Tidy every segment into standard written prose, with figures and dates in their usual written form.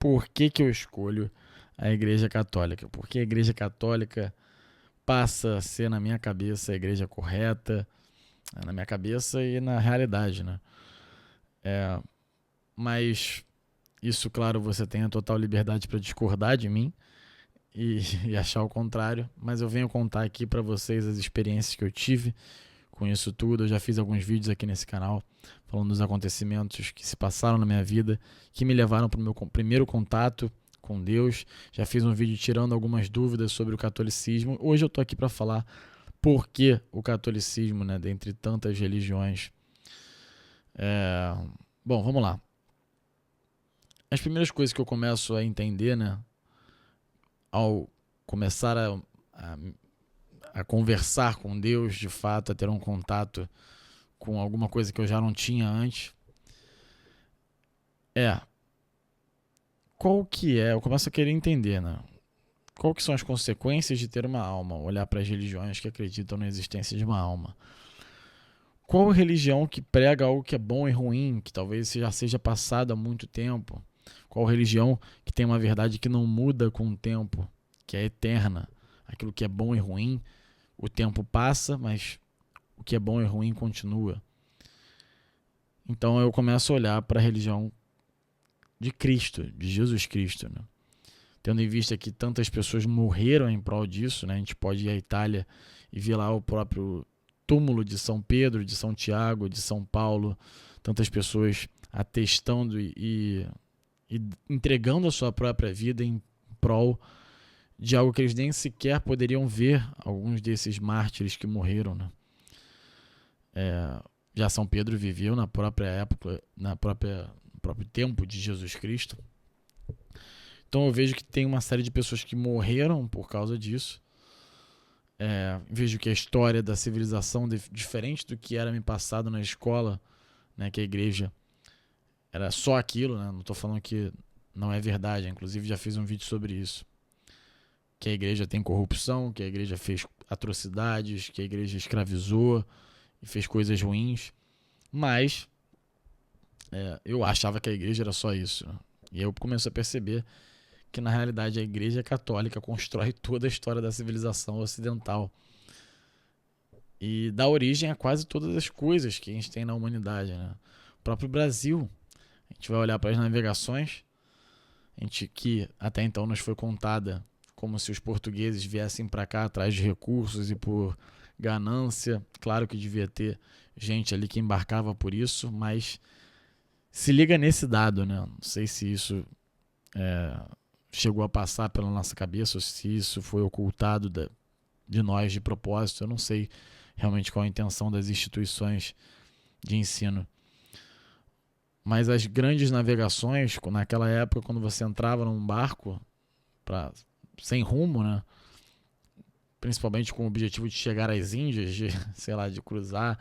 por que que eu escolho a Igreja Católica? Porque a Igreja Católica passa a ser, na minha cabeça, a igreja correta, na minha cabeça e na realidade, né? Mas isso, claro, você tem a total liberdade para discordar de mim e achar o contrário, mas eu venho contar aqui para vocês as experiências que eu tive com isso tudo. Eu já fiz alguns vídeos aqui nesse canal falando dos acontecimentos que se passaram na minha vida, que me levaram para o meu primeiro contato com Deus. Já fiz um vídeo tirando algumas dúvidas sobre o catolicismo. Hoje eu tô aqui para falar por que o catolicismo, né, dentre tantas religiões. Bom, vamos lá. As primeiras coisas que eu começo a entender, né, ao começar a conversar com Deus, de fato, a ter um contato com alguma coisa que eu já não tinha antes, eu começo a querer entender, né? Qual que são as consequências de ter uma alma? Olhar para as religiões que acreditam na existência de uma alma. Qual religião que prega algo que é bom e ruim, que talvez já seja passado há muito tempo? Qual religião que tem uma verdade que não muda com o tempo, que é eterna? Aquilo que é bom e ruim, o tempo passa, mas o que é bom e ruim continua. Então eu começo a olhar para a religião de Cristo, de Jesus Cristo, né? Tendo em vista que tantas pessoas morreram em prol disso, né? A gente pode ir à Itália e ver lá o próprio túmulo de São Pedro, de São Tiago, de São Paulo, tantas pessoas atestando e entregando a sua própria vida em prol de algo que eles nem sequer poderiam ver, alguns desses mártires que morreram, né? Já São Pedro viveu na própria época, no próprio tempo de Jesus Cristo. Então eu vejo que tem uma série de pessoas que morreram por causa disso. Vejo que a história da civilização, diferente do que era me passado na escola, né, que a igreja era só aquilo, né? Não estou falando que não é verdade, inclusive já fiz um vídeo sobre isso. Que a igreja tem corrupção, que a igreja fez atrocidades, que a igreja escravizou e fez coisas ruins. Mas eu achava que a igreja era só isso, né? E eu comecei a perceber que na realidade a igreja católica constrói toda a história da civilização ocidental e dá origem a quase todas as coisas que a gente tem na humanidade, né? O próprio Brasil, a gente vai olhar para as navegações, que até então nos foi contada como se os portugueses viessem para cá atrás de recursos e por ganância. Claro que devia ter gente ali que embarcava por isso, mas se liga nesse dado, né? Não sei se isso chegou a passar pela nossa cabeça, ou se isso foi ocultado de nós de propósito. Eu não sei realmente qual a intenção das instituições de ensino. Mas as grandes navegações, naquela época, quando você entrava num barco sem rumo, né? Principalmente com o objetivo de chegar às Índias, de cruzar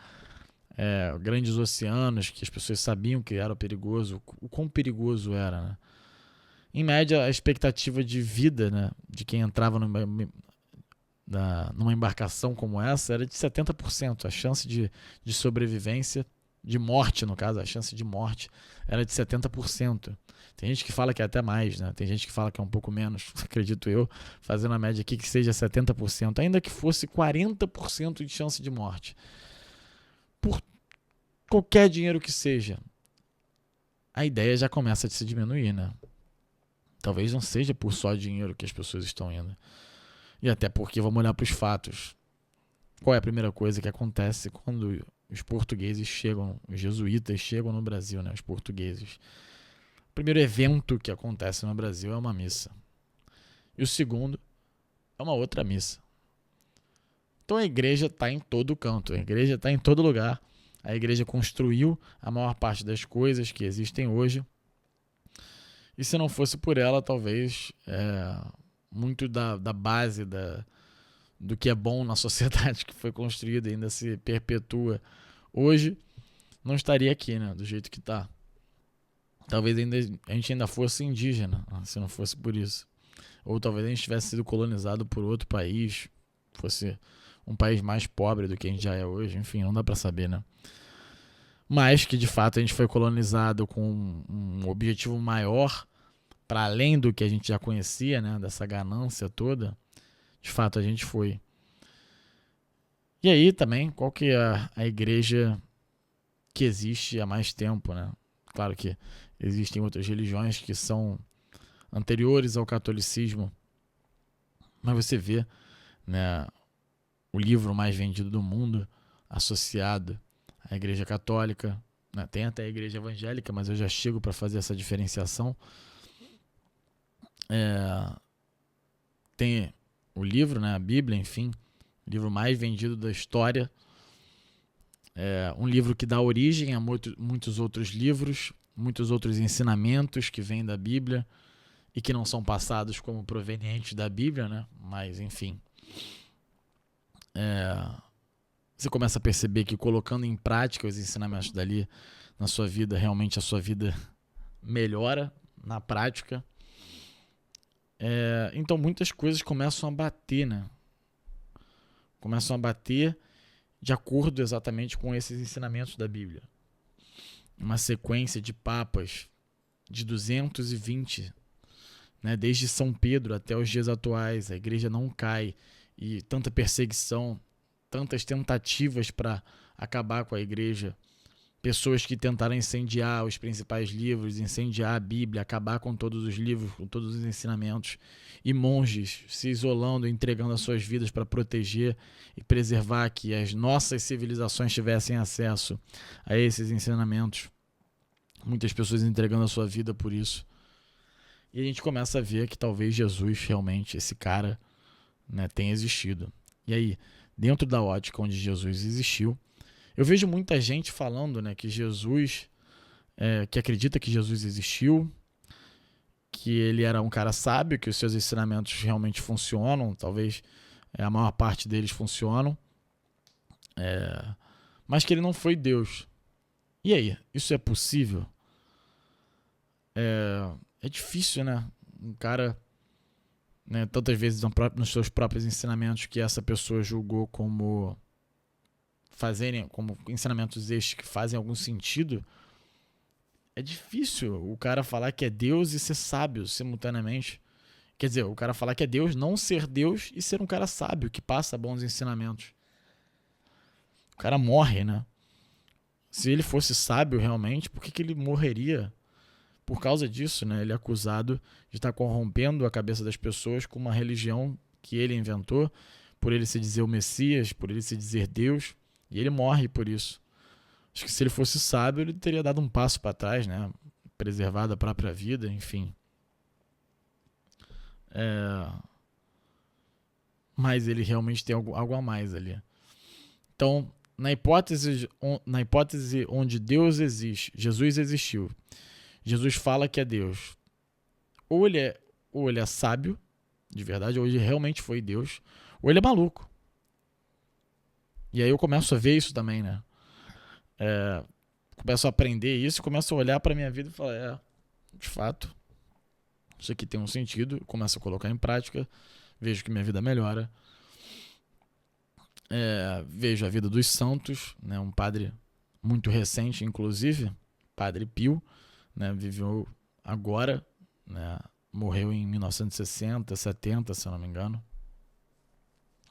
grandes oceanos, que as pessoas sabiam que era perigoso, o quão perigoso era, né? Em média, a expectativa de vida, né, de quem entrava numa embarcação como essa era de 70%. A chance de sobrevivência, de morte no caso, a chance de morte era de 70%. Tem gente que fala que é até mais, né? Tem gente que fala que é um pouco menos, acredito eu, fazendo a média aqui que seja 70%, ainda que fosse 40% de chance de morte. Por qualquer dinheiro que seja, a ideia já começa a se diminuir, né? Talvez não seja por só dinheiro que as pessoas estão indo. E até porque vamos olhar para os fatos. Qual é a primeira coisa que acontece quando os portugueses chegam, os jesuítas chegam no Brasil, né? Os portugueses. O primeiro evento que acontece no Brasil é uma missa. E o segundo é uma outra missa. Então a igreja está em todo canto, a igreja está em todo lugar. A igreja construiu a maior parte das coisas que existem hoje. E se não fosse por ela, talvez muito da base do que é bom na sociedade que foi construída ainda se perpetua hoje, não estaria aqui, né? Do jeito que está. Talvez a gente ainda fosse indígena, se não fosse por isso. Ou talvez a gente tivesse sido colonizado por outro país, fosse um país mais pobre do que a gente já é hoje. Enfim, não dá para saber, né? Mas que de fato a gente foi colonizado com um objetivo maior para além do que a gente já conhecia, né, dessa ganância toda, de fato a gente foi. E aí também, qual que é a igreja que existe há mais tempo, né? Claro que existem outras religiões que são anteriores ao catolicismo, mas você vê, né, o livro mais vendido do mundo associado à igreja católica, né? Tem até a igreja evangélica, mas eu já chego para fazer essa diferenciação. Tem o livro, né, a Bíblia, enfim, o livro mais vendido da história. Um livro que dá origem a muitos outros livros, muitos outros ensinamentos que vêm da Bíblia e que não são passados como provenientes da Bíblia, né? Mas, enfim. Você começa a perceber que colocando em prática os ensinamentos dali na sua vida, realmente a sua vida melhora na prática. Então muitas coisas começam a bater, né? Começam a bater de acordo exatamente com esses ensinamentos da Bíblia. Uma sequência de papas de 220, né, desde São Pedro até os dias atuais, a igreja não cai, e tanta perseguição, tantas tentativas para acabar com a igreja, pessoas que tentaram incendiar os principais livros, incendiar a Bíblia, acabar com todos os livros, com todos os ensinamentos, e monges se isolando, entregando as suas vidas para proteger e preservar que as nossas civilizações tivessem acesso a esses ensinamentos. Muitas pessoas entregando a sua vida por isso. E a gente começa a ver que talvez Jesus realmente, esse cara, né, tenha existido. E aí, dentro da ótica onde Jesus existiu, eu vejo muita gente falando, né, que Jesus, que acredita que Jesus existiu, que ele era um cara sábio, que os seus ensinamentos realmente funcionam, talvez a maior parte deles funcionam, mas que ele não foi Deus. E aí, isso é possível? É difícil, né? Um cara, né, tantas vezes nos seus próprios ensinamentos que essa pessoa julgou como ensinamentos estes que fazem algum sentido, é difícil o cara falar que é Deus e ser sábio simultaneamente. Quer dizer, o cara falar que é Deus, não ser Deus e ser um cara sábio que passa bons ensinamentos. O cara morre, né? Se ele fosse sábio realmente, por que ele morreria? Por causa disso, né? Ele é acusado de estar corrompendo a cabeça das pessoas com uma religião que ele inventou, por ele se dizer o Messias, por ele se dizer Deus, e ele morre por isso. Acho que se ele fosse sábio, ele teria dado um passo para trás, né? Preservado a própria vida, enfim. Mas ele realmente tem algo a mais ali. Então, na hipótese onde Deus existe, Jesus existiu, Jesus fala que é Deus. Ou ele é sábio, de verdade, ou ele realmente foi Deus, ou ele é maluco. E aí eu começo a ver isso também, né? Começo a aprender isso, começo a olhar para minha vida e falar, de fato, isso aqui tem um sentido, começo a colocar em prática, vejo que minha vida melhora. Vejo a vida dos santos, né? Um padre muito recente, inclusive, Padre Pio, né? Viveu agora, né? Morreu em 1960, 70, se eu não me engano.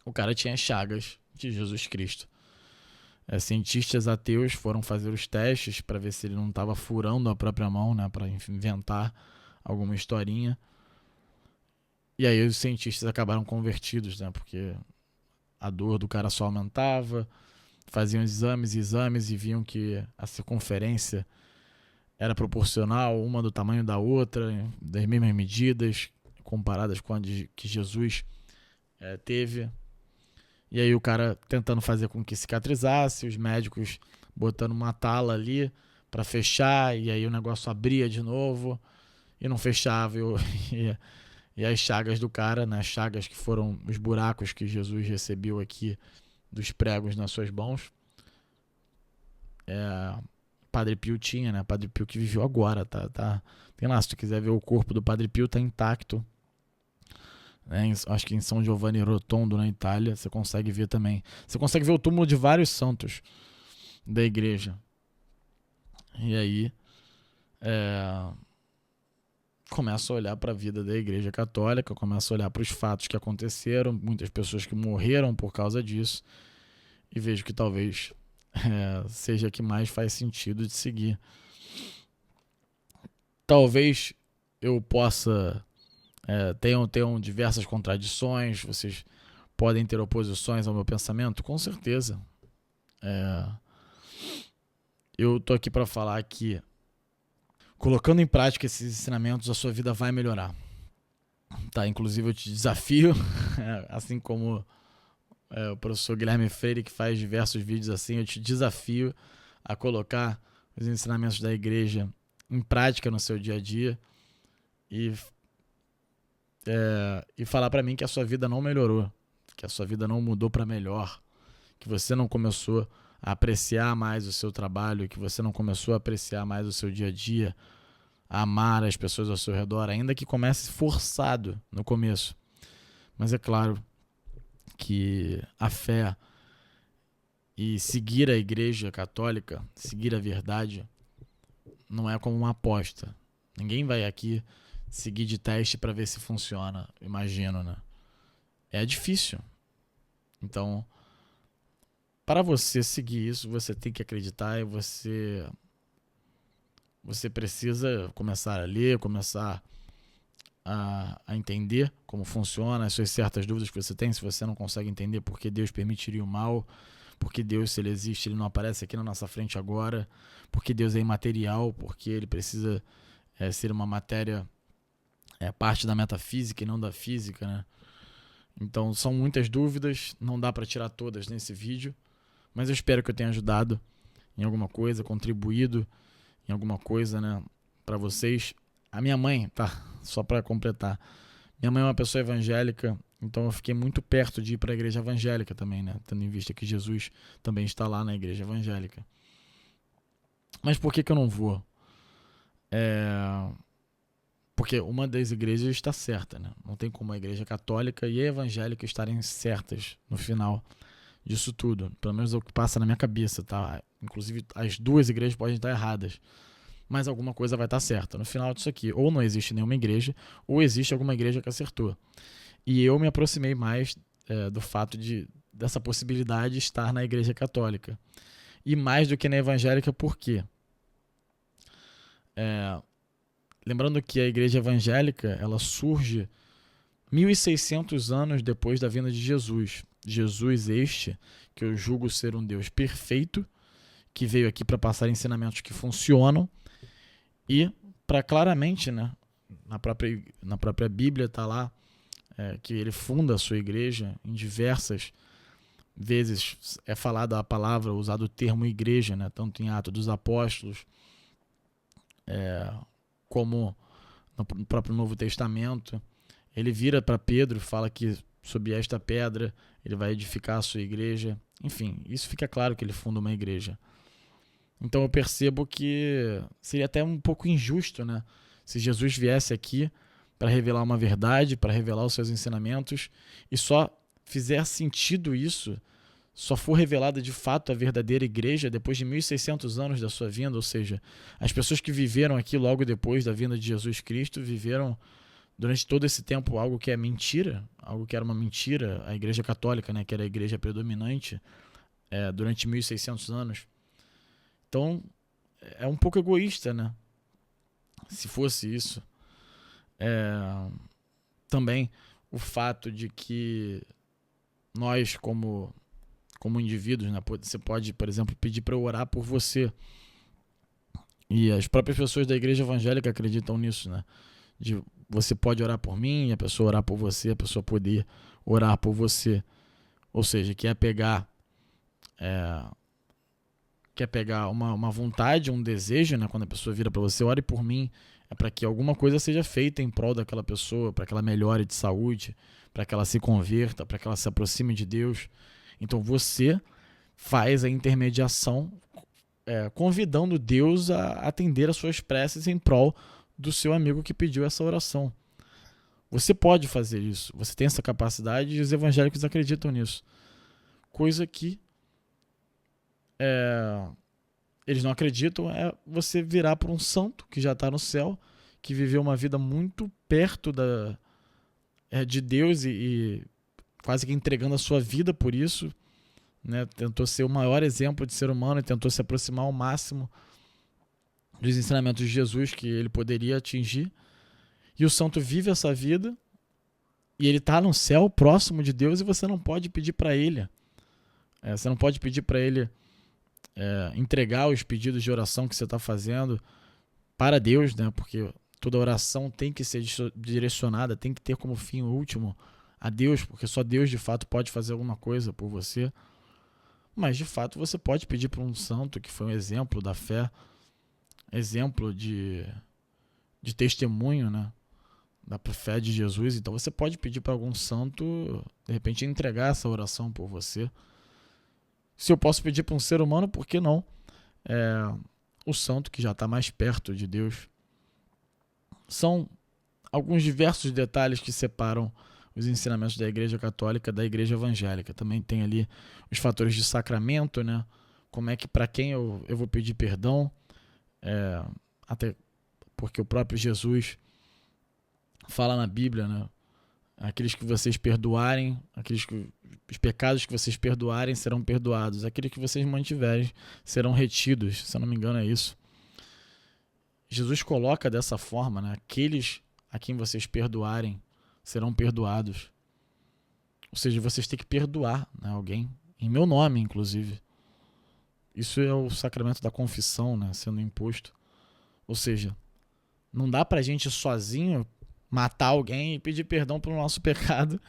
O cara tinha chagas de Jesus Cristo. Cientistas ateus foram fazer os testes para ver se ele não estava furando a própria mão, né? Para inventar alguma historinha. E aí os cientistas acabaram convertidos, né? Porque a dor do cara só aumentava, faziam exames e viam que a circunferência era proporcional, uma do tamanho da outra, das mesmas medidas, comparadas com a que Jesus teve. E aí o cara tentando fazer com que cicatrizasse, os médicos botando uma tala ali para fechar, e aí o negócio abria de novo e não fechava. E as chagas do cara, né, chagas que foram os buracos que Jesus recebeu aqui dos pregos nas suas mãos, Padre Pio tinha, né? Padre Pio que viveu agora, tá. Tem lá, se tu quiser ver o corpo do Padre Pio, tá intacto. Acho que em São Giovanni Rotondo, na Itália, você consegue ver também. Você consegue ver o túmulo de vários santos da igreja. E aí, começo a olhar para a vida da Igreja Católica, começo a olhar para os fatos que aconteceram, muitas pessoas que morreram por causa disso, e vejo que talvez seja a que mais faz sentido de seguir. Talvez eu possa... tenham diversas contradições, vocês podem ter oposições ao meu pensamento, com certeza. Eu tô aqui para falar que, colocando em prática esses ensinamentos, a sua vida vai melhorar. Tá? Inclusive eu te desafio, assim como o professor Guilherme Freire, que faz diversos vídeos assim, eu te desafio a colocar os ensinamentos da igreja em prática no seu dia a dia e falar para mim que a sua vida não melhorou, que a sua vida não mudou para melhor, que você não começou a apreciar mais o seu trabalho, que você não começou a apreciar mais o seu dia a dia, a amar as pessoas ao seu redor, ainda que comece forçado no começo. Mas é claro que a fé e seguir a Igreja Católica, seguir a verdade, não é como uma aposta. Ninguém vai aqui seguir de teste para ver se funciona, imagino, né? É difícil. Então, para você seguir isso, você tem que acreditar e você precisa começar a ler, começar a entender como funciona, as suas certas dúvidas que você tem, se você não consegue entender por que Deus permitiria o mal, porque Deus, se ele existe, ele não aparece aqui na nossa frente agora, porque Deus é imaterial, porque ele precisa ser uma matéria, parte da metafísica e não da física, né? Então são muitas dúvidas, não dá para tirar todas nesse vídeo, mas eu espero que eu tenha ajudado em alguma coisa, contribuído em alguma coisa, né, para vocês. A minha mãe, tá, só para completar, minha mãe é uma pessoa evangélica, então eu fiquei muito perto de ir para a igreja evangélica também, né, tendo em vista que Jesus também está lá na igreja evangélica. Mas por que eu não vou? Porque uma das igrejas está certa, né? Não tem como a igreja católica e a evangélica estarem certas no final disso tudo. Pelo menos é o que passa na minha cabeça, tá? Inclusive, as duas igrejas podem estar erradas, mas alguma coisa vai estar certa. No final disso aqui, ou não existe nenhuma igreja, ou existe alguma igreja que acertou. E eu me aproximei mais do fato dessa possibilidade de estar na igreja católica. E mais do que na evangélica, por quê? Lembrando que a igreja evangélica, ela surge 1.600 anos depois da vinda de Jesus. Jesus este, que eu julgo ser um Deus perfeito, que veio aqui para passar ensinamentos que funcionam e para claramente, né, na própria Bíblia está lá que ele funda a sua igreja. Em diversas vezes é falada a palavra, usado o termo igreja, né, tanto em Atos dos Apóstolos, como no próprio Novo Testamento. Ele vira para Pedro e fala que sob esta pedra ele vai edificar a sua igreja. Enfim, isso fica claro que ele funda uma igreja. Então eu percebo que seria até um pouco injusto, né, se Jesus viesse aqui para revelar uma verdade, para revelar os seus ensinamentos, e só fizer sentido isso, só for revelada de fato a verdadeira igreja depois de 1.600 anos da sua vinda. Ou seja, as pessoas que viveram aqui logo depois da vinda de Jesus Cristo viveram durante todo esse tempo algo que é mentira, algo que era uma mentira, a igreja católica, né, que era a igreja predominante durante 1.600 anos. Então, é um pouco egoísta, né? Se fosse isso. Também o fato de que nós, como indivíduos, né, você pode, por exemplo, pedir para eu orar por você. E as próprias pessoas da igreja evangélica acreditam nisso, né? Você pode orar por mim, a pessoa orar por você, a pessoa poder orar por você. Ou seja, quer pegar uma vontade, um desejo, né? Quando a pessoa vira para você, ore por mim, é para que alguma coisa seja feita em prol daquela pessoa, para que ela melhore de saúde, para que ela se converta, para que ela se aproxime de Deus. Então você faz a intermediação, convidando Deus a atender as suas preces em prol do seu amigo que pediu essa oração. Você pode fazer isso, você tem essa capacidade e os evangélicos acreditam nisso. Coisa que eles não acreditam é você virar para um santo que já está no céu, que viveu uma vida muito perto de Deus e quase que entregando a sua vida por isso, né? Tentou ser o maior exemplo de ser humano e tentou se aproximar ao máximo dos ensinamentos de Jesus que ele poderia atingir. E o santo vive essa vida e ele está no céu, próximo de Deus, e você não pode pedir para ele. Você não pode pedir para ele entregar os pedidos de oração que você está fazendo para Deus, né? Porque toda oração tem que ser direcionada, tem que ter como fim último a Deus, porque só Deus de fato pode fazer alguma coisa por você. Mas de fato você pode pedir para um santo que foi um exemplo da fé, exemplo de testemunho, né, da fé de Jesus. Então você pode pedir para algum santo, de repente, entregar essa oração por você. Se eu posso pedir para um ser humano, por que não? O santo que já está mais perto de Deus. São alguns diversos detalhes que separam os ensinamentos da Igreja Católica da Igreja Evangélica. Também tem ali os fatores de sacramento, né? Como é que para quem eu vou pedir perdão, até porque o próprio Jesus fala na Bíblia, né? Aqueles que vocês perdoarem, os pecados que vocês perdoarem serão perdoados. Aqueles que vocês mantiverem serão retidos. Se eu não me engano é isso. Jesus coloca dessa forma, né? Aqueles a quem vocês perdoarem serão perdoados. Ou seja, vocês têm que perdoar, né, alguém, em meu nome, inclusive. Isso é o sacramento da confissão, né, sendo imposto. Ou seja, não dá pra gente sozinho matar alguém e pedir perdão pelo nosso pecado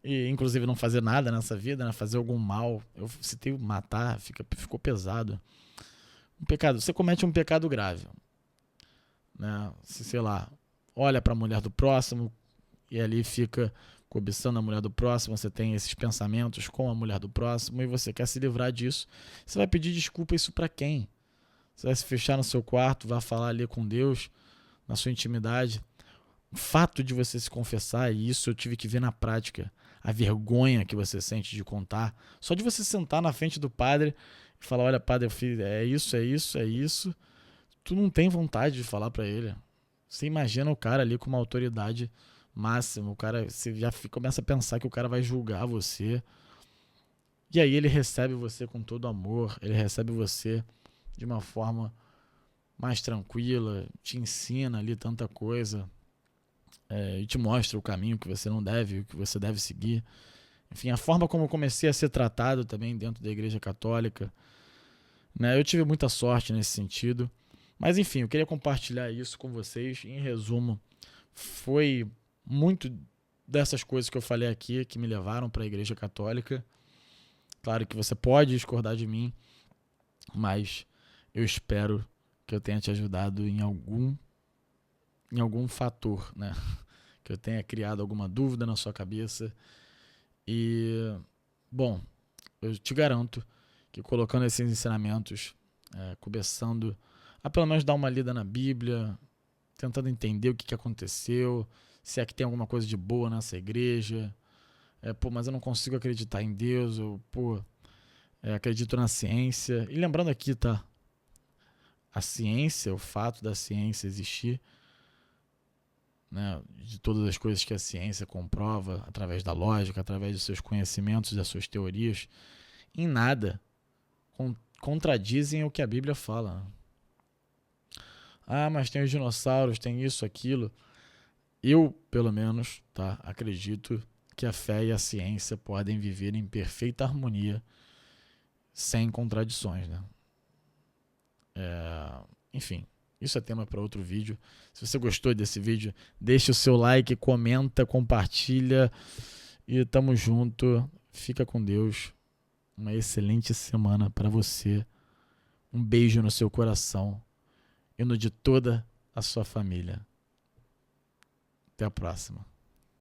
e, inclusive, não fazer nada nessa vida, né, fazer algum mal. Eu citei matar, ficou pesado. Um pecado, você comete um pecado grave, né? Se, sei lá, olha para a mulher do próximo e ali fica cobiçando a mulher do próximo, você tem esses pensamentos com a mulher do próximo e você quer se livrar disso, você vai pedir desculpa isso para quem? Você vai se fechar no seu quarto, vai falar ali com Deus, na sua intimidade. O fato de você se confessar, e isso eu tive que ver na prática, a vergonha que você sente de contar, só de você sentar na frente do padre e falar, olha padre, eu fiz, é isso, tu não tem vontade de falar para ele. Você imagina o cara ali com uma autoridade máxima, o cara, você já começa a pensar que o cara vai julgar você. E aí ele recebe você com todo amor, ele recebe você de uma forma mais tranquila, te ensina ali tanta coisa, e te mostra o caminho que você não deve, o que você deve seguir. Enfim, a forma como eu comecei a ser tratado também dentro da Igreja Católica, né? Eu tive muita sorte nesse sentido. Mas enfim, eu queria compartilhar isso com vocês. Em resumo, foi muito dessas coisas que eu falei aqui que me levaram para a Igreja Católica. Claro que você pode discordar de mim, mas eu espero que eu tenha te ajudado em algum fator, né? Que eu tenha criado alguma dúvida na sua cabeça. E, bom, eu te garanto que colocando esses ensinamentos, começando a pelo menos dar uma lida na Bíblia, tentando entender o que aconteceu, se é que tem alguma coisa de boa nessa igreja. Mas eu não consigo acreditar em Deus, acredito na ciência. E lembrando aqui, tá? A ciência, o fato da ciência existir, né, de todas as coisas que a ciência comprova, através da lógica, através dos seus conhecimentos, das suas teorias, em nada contradizem o que a Bíblia fala. Mas tem os dinossauros, tem isso, aquilo. Eu, pelo menos, tá, acredito que a fé e a ciência podem viver em perfeita harmonia, sem contradições, né? Enfim, isso é tema para outro vídeo. Se você gostou desse vídeo, deixa o seu like, comenta, compartilha e tamo junto. Fica com Deus. Uma excelente semana para você. Um beijo no seu coração e no de toda a sua família. Até a próxima.